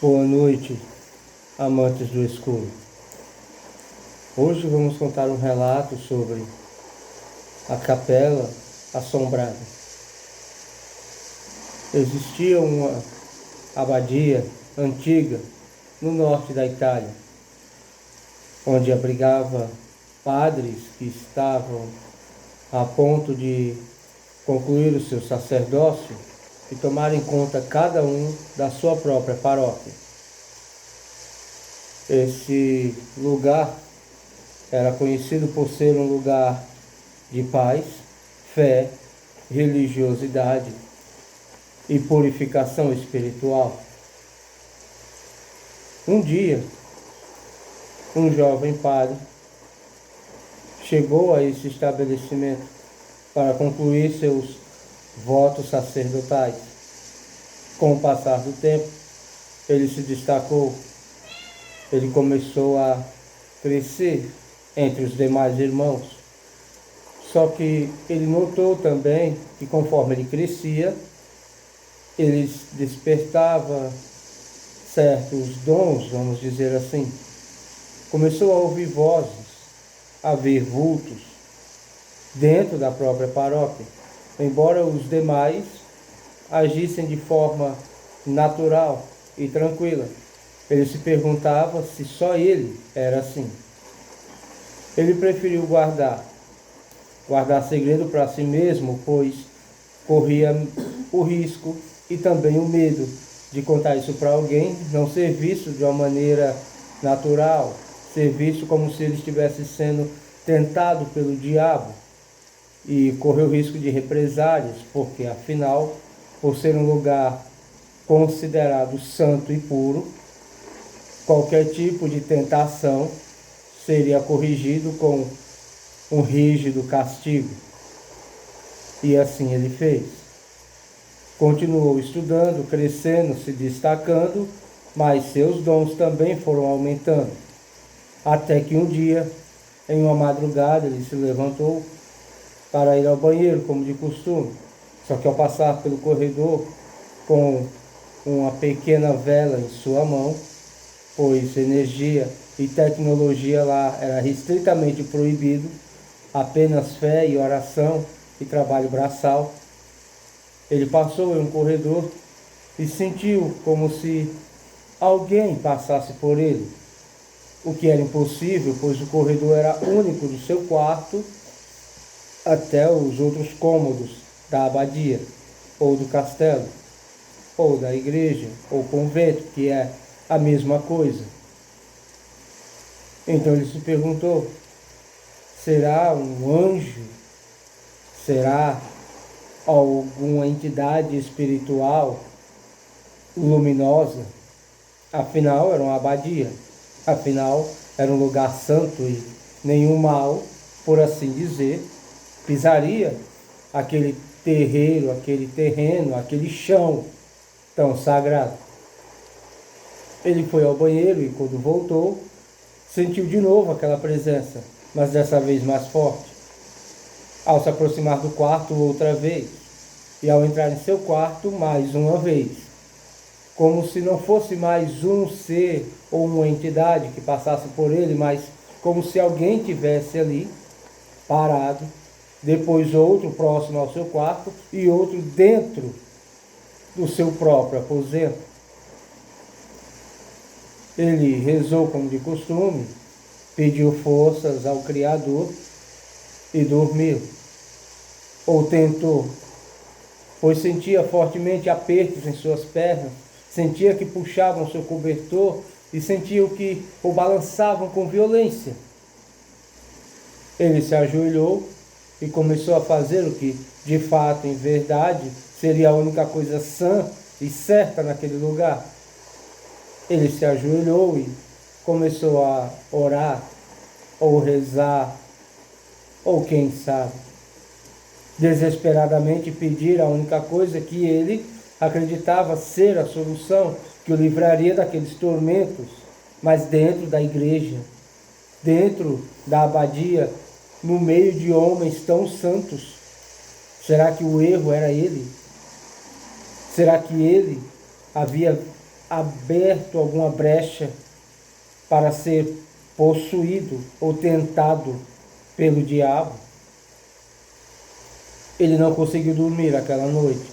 Boa noite, amantes do escuro. Hoje vamos contar um relato sobre a Capela Assombrada. Existia uma abadia antiga no norte da Itália, onde abrigava padres que estavam a ponto de concluir o seu sacerdócio e tomar em conta cada um da sua própria paróquia. Esse lugar era conhecido por ser um lugar de paz, fé, religiosidade e purificação espiritual. Um dia, um jovem padre chegou a esse estabelecimento para concluir seus votos sacerdotais. Com o passar do tempo, ele se destacou, ele começou a crescer entre os demais irmãos. Só que ele notou também que conforme ele crescia, ele despertava certos dons, vamos dizer assim. Começou a ouvir vozes, a ver vultos dentro da própria paróquia, embora os demais agissem de forma natural e tranquila. Ele se perguntava se só ele era assim. Ele preferiu guardar segredo para si mesmo, pois corria o risco e também o medo de contar isso para alguém, não ser visto de uma maneira natural, ser visto como se ele estivesse sendo tentado pelo diabo e correr o risco de represálias, porque afinal, por ser um lugar considerado santo e puro, qualquer tipo de tentação seria corrigido com um rígido castigo. E assim ele fez. Continuou estudando, crescendo, se destacando, mas seus dons também foram aumentando. Até que um dia, em uma madrugada, ele se levantou para ir ao banheiro, como de costume. Só que ao passar pelo corredor com uma pequena vela em sua mão, pois energia e tecnologia lá era restritamente proibido, apenas fé e oração e trabalho braçal. Ele passou em um corredor e sentiu como se alguém passasse por ele, o que era impossível, pois o corredor era único do seu quarto até os outros cômodos da abadia, ou do castelo, ou da igreja, ou convento, que é a mesma coisa. Então ele se perguntou: será um anjo? Será alguma entidade espiritual luminosa? Afinal, era uma abadia. Afinal, era um lugar santo e nenhum mal, por assim dizer, pisaria aquele terreiro, aquele terreno, aquele chão tão sagrado. Ele foi ao banheiro e, quando voltou, sentiu de novo aquela presença, mas dessa vez mais forte. Ao se aproximar do quarto outra vez, e ao entrar em seu quarto mais uma vez, como se não fosse mais um ser ou uma entidade que passasse por ele, mas como se alguém tivesse ali, parado, depois outro próximo ao seu quarto e outro dentro do seu próprio aposento. Ele rezou como de costume, pediu forças ao Criador e dormiu. Ou tentou, pois sentia fortemente apertos em suas pernas, sentia que puxavam seu cobertor e sentia que o balançavam com violência. Ele se ajoelhou e começou a fazer o que, de fato, em verdade, seria a única coisa sã e certa naquele lugar. Ele se ajoelhou e começou a orar, ou rezar, ou quem sabe, desesperadamente pedir a única coisa que ele acreditava ser a solução que o livraria daqueles tormentos, mas dentro da igreja, dentro da abadia, no meio de homens tão santos. Será que o erro era ele? Será que ele havia aberto alguma brecha para ser possuído ou tentado pelo diabo. Ele não conseguiu dormir aquela noite.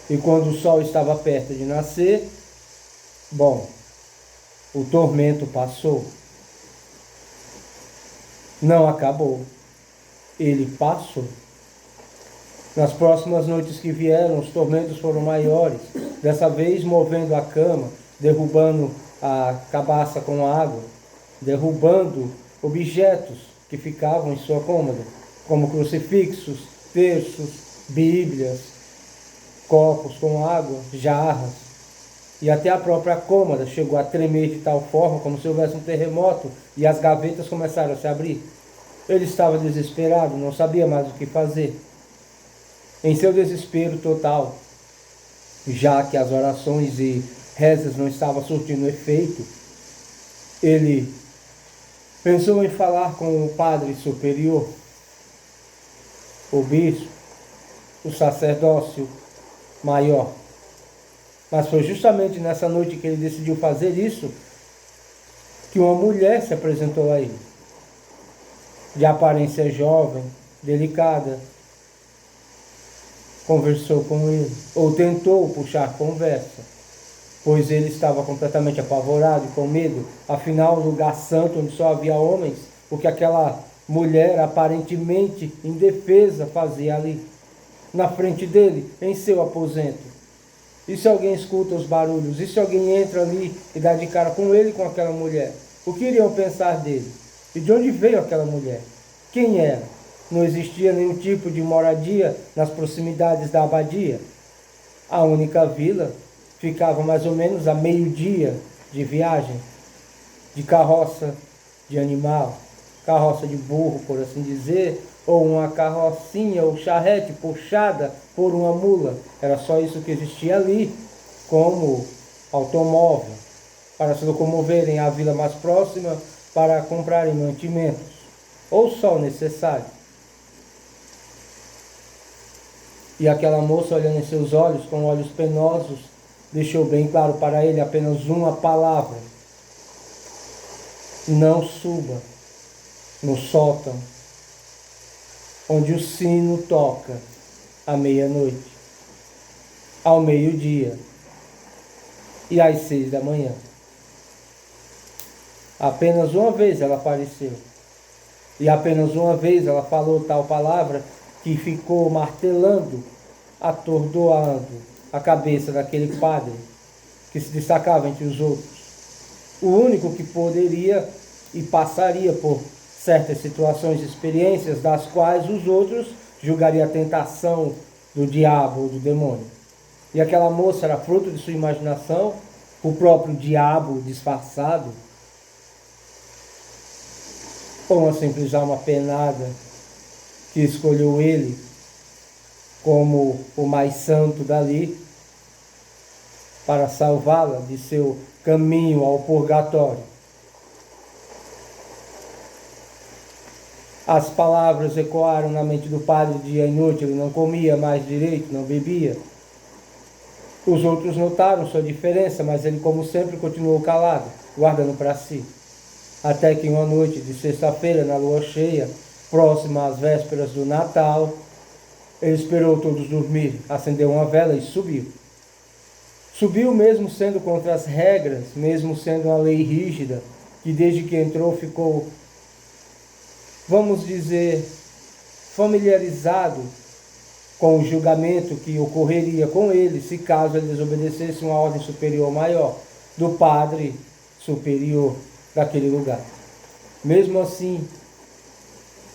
E quando o sol estava perto de nascer, bom, o tormento passou. Não acabou. Ele passou. Nas próximas noites que vieram, os tormentos foram maiores. Dessa vez movendo a cama, derrubando a cabaça com água, derrubando objetos que ficavam em sua cômoda, como crucifixos, terços, bíblias, copos com água, jarras. E até a própria cômoda chegou a tremer de tal forma como se houvesse um terremoto e as gavetas começaram a se abrir. Ele estava desesperado, não sabia mais o que fazer. Em seu desespero total, já que as orações e rezas não estavam surtindo efeito, ele pensou em falar com o padre superior, o bispo, o sacerdócio maior. Mas foi justamente nessa noite que ele decidiu fazer isso que uma mulher se apresentou a ele, de aparência jovem, delicada. Conversou com ele, ou tentou puxar conversa, pois ele estava completamente apavorado e com medo. Afinal, um lugar santo onde só havia homens, o que aquela mulher aparentemente indefesa fazia ali, na frente dele, em seu aposento? E se alguém escuta os barulhos? E se alguém entra ali e dá de cara com ele e com aquela mulher? O que iriam pensar dele? E de onde veio aquela mulher? Quem era? Não existia nenhum tipo de moradia nas proximidades da abadia. A única vila ficava mais ou menos a meio-dia de viagem, de carroça de animal, carroça de burro, por assim dizer, ou uma carrocinha ou charrete puxada por uma mula. Era só isso que existia ali, como automóvel, para se locomoverem à vila mais próxima para comprarem mantimentos, ou só o necessário. E aquela moça, olhando em seus olhos, com olhos penosos, deixou bem claro para ele apenas uma palavra: não suba no sótão, onde o sino toca à meia-noite, ao meio-dia e às 6 da manhã. Apenas uma vez ela apareceu. E apenas uma vez ela falou tal palavra que ficou martelando, atordoando a cabeça daquele padre que se destacava entre os outros. O único que poderia e passaria por certas situações e experiências das quais os outros julgariam a tentação do diabo ou do demônio. E aquela moça era fruto de sua imaginação, o próprio diabo disfarçado, ou uma simples alma penada que escolheu ele como o mais santo dali para salvá-la de seu caminho ao purgatório. As palavras ecoaram na mente do padre dia e noite. Ele não comia mais direito, não bebia. Os outros notaram sua diferença, mas ele, como sempre, continuou calado, guardando para si. Até que uma noite de sexta-feira, na lua cheia, próxima às vésperas do Natal, ele esperou todos dormir, acendeu uma vela e subiu. Subiu mesmo sendo contra as regras, mesmo sendo uma lei rígida, que desde que entrou ficou, vamos dizer, familiarizado com o julgamento que ocorreria com ele se caso ele desobedecesse uma ordem superior maior, do padre superior daquele lugar. Mesmo assim,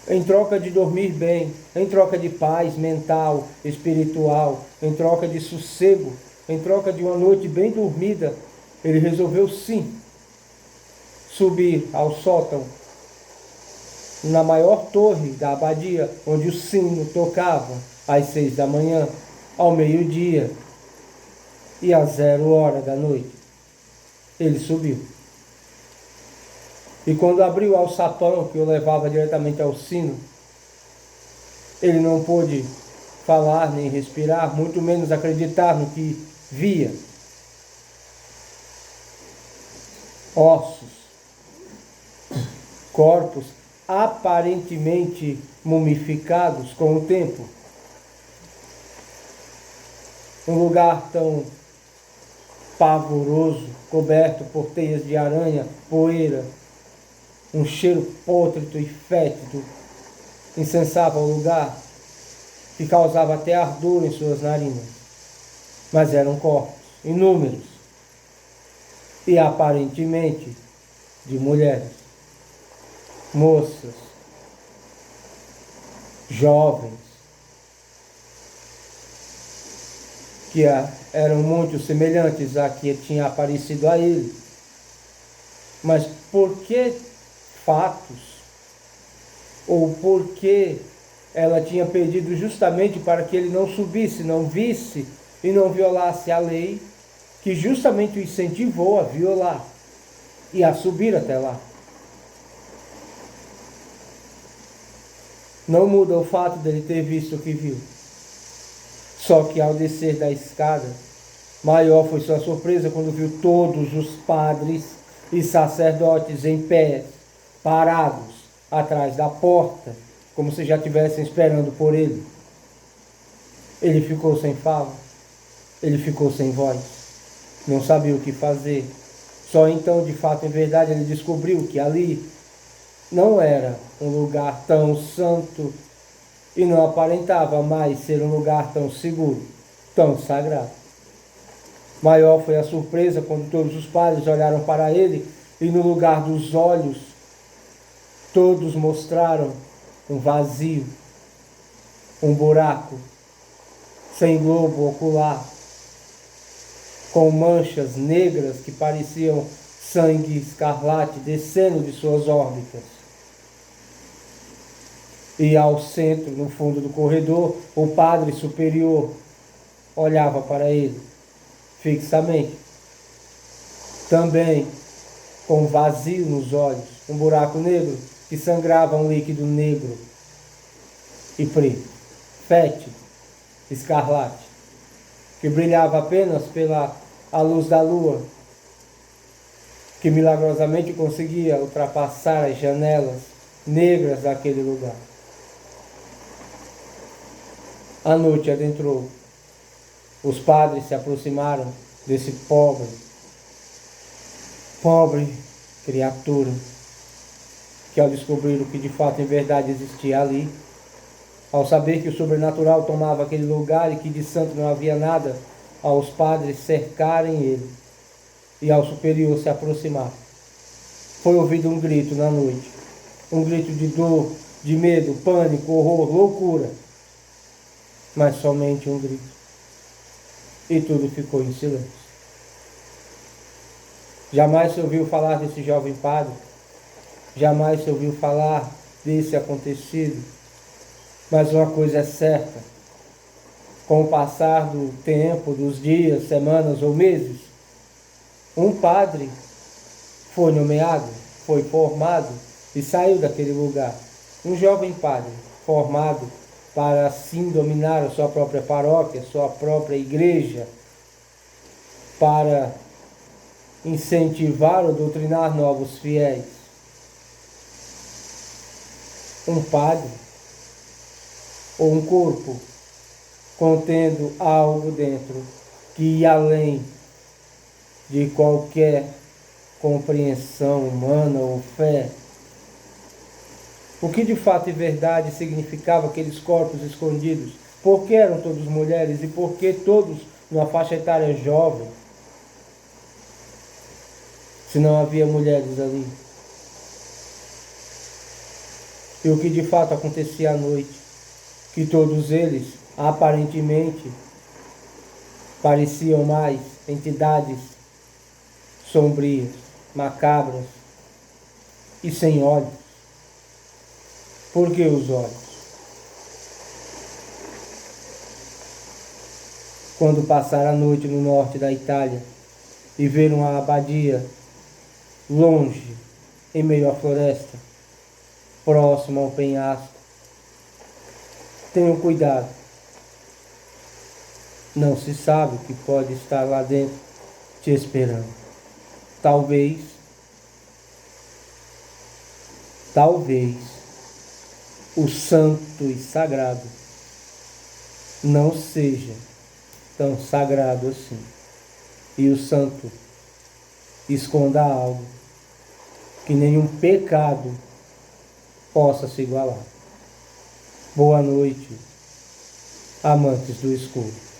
em troca de dormir bem, em troca de paz mental, espiritual, em troca de sossego, em troca de uma noite bem dormida, ele resolveu sim subir ao sótão, na maior torre da abadia, onde o sino tocava às 6 da manhã, ao meio-dia e às 0 da noite. Ele subiu. E quando abriu o alçapão que o levava diretamente ao sino, ele não pôde falar nem respirar, muito menos acreditar no que via. ossos, corpos aparentemente mumificados com o tempo. Um lugar tão pavoroso, coberto por teias de aranha, poeira, um cheiro pútrido e fétido incensava o lugar, que causava até ardor em suas narinas. Mas eram corpos inúmeros e aparentemente de mulheres, moças, jovens, que eram muito semelhantes a que tinha aparecido a ele. Mas por que fatos? Ou por que ela tinha pedido justamente para que ele não subisse, não visse e não violasse a lei, que justamente o incentivou a violar e a subir até lá? Não muda o fato dele ter visto o que viu. Só que ao descer da escada, maior foi sua surpresa quando viu todos os padres e sacerdotes em pé, parados atrás da porta, como se já estivessem esperando por ele. Ele ficou sem fala, ele ficou sem voz, não sabia o que fazer. Só então, de fato, em verdade, ele descobriu que ali não era um lugar tão santo e não aparentava mais ser um lugar tão seguro, tão sagrado. Maior foi a surpresa quando todos os padres olharam para ele e no lugar dos olhos todos mostraram um vazio, um buraco, sem globo ocular, com manchas negras que pareciam sangue escarlate descendo de suas órbitas. E ao centro, no fundo do corredor, o padre superior olhava para ele fixamente, também com vazio nos olhos, um buraco negro que sangrava um líquido negro e preto, fétido, escarlate, que brilhava apenas pela a luz da lua, que milagrosamente conseguia ultrapassar as janelas negras daquele lugar. A noite adentrou. Os padres se aproximaram desse pobre criatura, que ao descobrir o que de fato em verdade existia ali, ao saber que o sobrenatural tomava aquele lugar e que de santo não havia nada, aos padres cercarem ele e ao superior se aproximar, foi ouvido um grito na noite, um grito de dor, de medo, pânico, horror, loucura, mas somente um grito. E tudo ficou em silêncio. Jamais se ouviu falar desse jovem padre, jamais se ouviu falar desse acontecido, mas uma coisa é certa: com o passar do tempo, dos dias, semanas ou meses, um padre foi nomeado, foi formado e saiu daquele lugar. Um jovem padre formado para assim dominar a sua própria paróquia, sua própria igreja, para incentivar ou doutrinar novos fiéis. Um padre ou um corpo contendo algo dentro que ia além de qualquer compreensão humana ou fé. O que de fato e verdade significava aqueles corpos escondidos? Por que eram todos mulheres e por que todos numa faixa etária jovem? Se não havia mulheres ali. E o que de fato acontecia à noite? Que todos eles, aparentemente, pareciam mais entidades sombrias, macabras e sem olhos. Por que os olhos? Quando passar a noite no norte da Itália e ver uma abadia longe, em meio à floresta, próximo ao penhasco, tenham cuidado. Não se sabe o que pode estar lá dentro te esperando. Talvez talvez o santo e sagrado não seja tão sagrado assim, e o santo esconda algo que nenhum pecado possa se igualar. Boa noite, amantes do escuro.